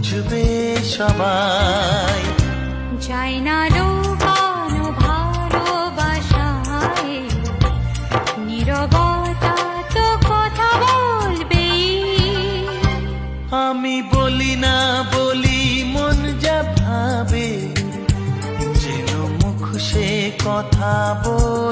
বুঝবে সবাই। চাই না লুকানো ভালোবাসায়, নীরবতা তো কথা বলবেই। আমি বলি না বলি মন যা ভাবে, যেন মুখ সে কথা বল।